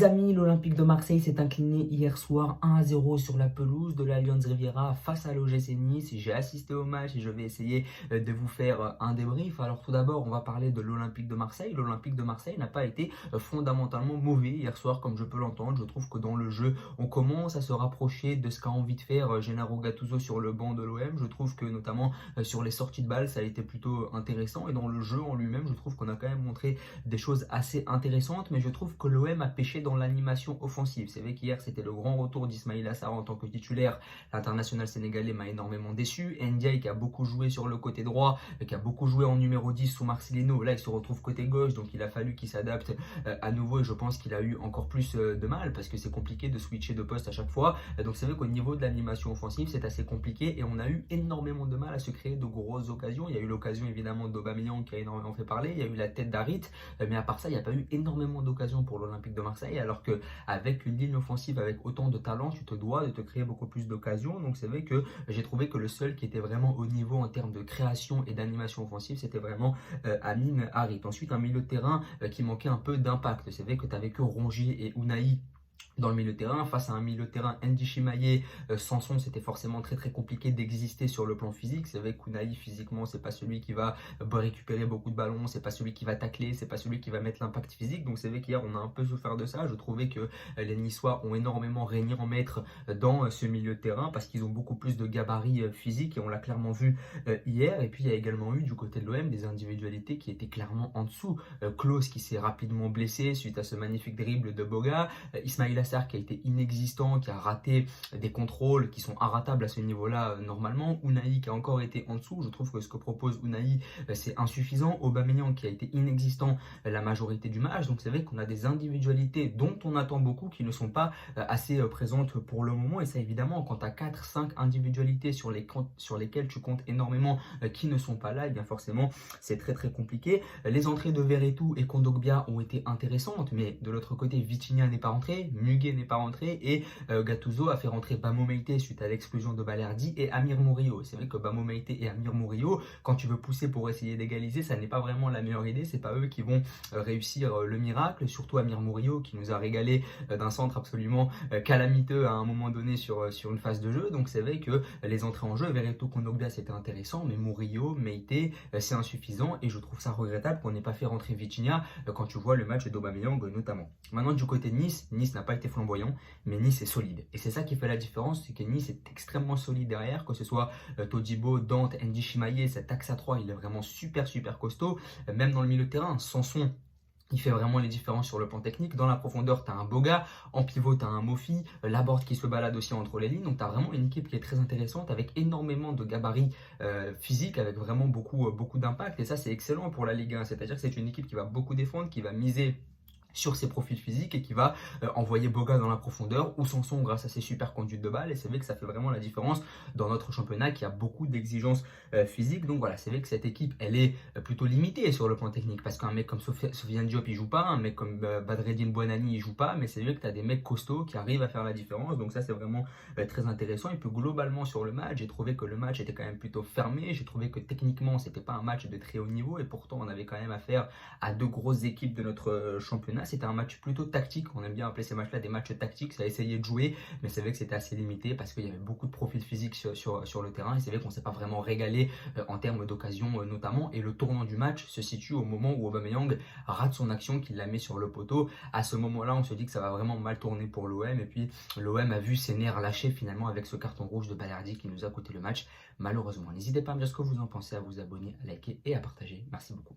Les amis, l'Olympique de Marseille s'est incliné hier soir 1-0 sur la pelouse de l'Allianz Riviera face à l'OGC Nice. J'ai assisté au match et je vais essayer de vous faire un débrief. Alors tout d'abord, on va parler de l'Olympique de Marseille. L'Olympique de Marseille n'a pas été fondamentalement mauvais hier soir, comme je peux l'entendre. Je trouve que dans le jeu, on commence à se rapprocher de ce qu'a envie de faire Gennaro Gattuso sur le banc de l'OM. Je trouve que notamment sur les sorties de balles, ça a été plutôt intéressant. Et dans le jeu en lui-même, je trouve qu'on a quand même montré des choses assez intéressantes. Mais je trouve que l'OM a pêché dans l'animation offensive. C'est vrai qu'hier c'était le grand retour d'Ismaïla Sarr en tant que titulaire. L'international sénégalais m'a énormément déçu. Ndiaye qui a beaucoup joué sur le côté droit, qui a beaucoup joué en numéro 10 sous Marcelino, là il se retrouve côté gauche, donc il a fallu qu'il s'adapte à nouveau et je pense qu'il a eu encore plus de mal parce que c'est compliqué de switcher de poste à chaque fois. Donc c'est vrai qu'au niveau de l'animation offensive c'est assez compliqué et on a eu énormément de mal à se créer de grosses occasions. Il y a eu l'occasion évidemment d'Aubameyang qui a énormément fait parler, il y a eu la tête d'Harit, mais à part ça il n'y a pas eu énormément d'occasions pour l'Olympique de Marseille, alors qu'avec une ligne offensive avec autant de talent, tu te dois de te créer beaucoup plus d'occasions. Donc c'est vrai que j'ai trouvé que le seul qui était vraiment au niveau en termes de création et d'animation offensive, c'était vraiment Amin Harit. Ensuite, un milieu de terrain qui manquait un peu d'impact. C'est vrai que tu n'avais que Rongier et Unai dans le milieu de terrain, face à un milieu de terrain Ndichimaye, Sanson, c'était forcément très très compliqué d'exister sur le plan physique. C'est vrai qu'Unai physiquement, c'est pas celui qui va récupérer beaucoup de ballons, c'est pas celui qui va tacler, c'est pas celui qui va mettre l'impact physique. Donc c'est vrai qu'hier on a un peu souffert de ça. Je trouvais que les Niçois ont énormément régné en maître dans ce milieu de terrain parce qu'ils ont beaucoup plus de gabarit physique et on l'a clairement vu hier. Et puis il y a également eu du côté de l'OM des individualités qui étaient clairement en dessous. Klose qui s'est rapidement blessé suite à ce magnifique dribble de Boga, Ismaïla Sarr qui a été inexistant, qui a raté des contrôles qui sont inratables à ce niveau-là normalement. Unai qui a encore été en dessous. Je trouve que ce que propose Unai c'est insuffisant. Aubameyang qui a été inexistant la majorité du match. Donc c'est vrai qu'on a des individualités dont on attend beaucoup qui ne sont pas assez présentes pour le moment. Et ça évidemment quand tu as 4-5 individualités sur lesquelles tu comptes énormément qui ne sont pas là, et bien forcément c'est très très compliqué. Les entrées de Verretou et Kondogbia ont été intéressantes, mais de l'autre côté Vitinha n'est pas rentré, Muguet n'est pas rentré et Gattuso a fait rentrer Bamo Meïté suite à l'explosion de Balerdi et Amir Murillo. C'est vrai que Bamo Meïté et Amir Murillo, quand tu veux pousser pour essayer d'égaliser, ça n'est pas vraiment la meilleure idée, c'est pas eux qui vont réussir le miracle, surtout Amir Murillo qui nous a régalé d'un centre absolument calamiteux à un moment donné sur une phase de jeu. Donc c'est vrai que les entrées en jeu, Verretou, Kondogbia c'était intéressant, mais Murillo, Meïté c'est insuffisant et je trouve ça regrettable qu'on n'ait pas fait rentrer Vitinha quand tu vois le match d'Aubameyang notamment. Maintenant du côté de Nice, Nice n'a pas été flamboyant, mais Nice est solide. Et c'est ça qui fait la différence, c'est que Nice est extrêmement solide derrière, que ce soit Todibo, Dante, Ndichimaye, cet axe à 3, il est vraiment super super costaud. Même dans le milieu de terrain, Sanson, il fait vraiment les différences sur le plan technique. Dans la profondeur, tu as un Boga. En pivot, tu as un Mofi. Laborde qui se balade aussi entre les lignes. Donc, tu as vraiment une équipe qui est très intéressante avec énormément de gabarits physiques, avec vraiment beaucoup d'impact. Et ça, c'est excellent pour la Ligue 1. C'est-à-dire que c'est une équipe qui va beaucoup défendre, qui va miser sur ses profils physiques et qui va envoyer Boga dans la profondeur ou Sanson grâce à ses super conduites de balle. Et c'est vrai que ça fait vraiment la différence dans notre championnat qui a beaucoup d'exigences physiques. Donc voilà, c'est vrai que cette équipe elle est plutôt limitée sur le plan technique parce qu'un mec comme Sofiane Diop il joue pas, un mec comme Badreddine Bouanani il joue pas, mais c'est vrai que tu as des mecs costauds qui arrivent à faire la différence. Donc ça c'est vraiment très intéressant. Et puis globalement sur le match, j'ai trouvé que le match était quand même plutôt fermé. J'ai trouvé que techniquement c'était pas un match de très haut niveau et pourtant on avait quand même affaire à deux grosses équipes de notre championnat. C'était un match plutôt tactique, on aime bien appeler ces matchs-là des matchs tactiques, ça a essayé de jouer, mais c'est vrai que c'était assez limité parce qu'il y avait beaucoup de profils physiques sur le terrain et c'est vrai qu'on ne s'est pas vraiment régalé en termes d'occasion notamment. Et le tournant du match se situe au moment où Aubameyang rate son action, qu'il la met sur le poteau. À ce moment-là, on se dit que ça va vraiment mal tourner pour l'OM et puis l'OM a vu ses nerfs lâcher finalement avec ce carton rouge de Balerdi qui nous a coûté le match malheureusement. N'hésitez pas à me dire ce que vous en pensez, à vous abonner, à liker et à partager. Merci beaucoup.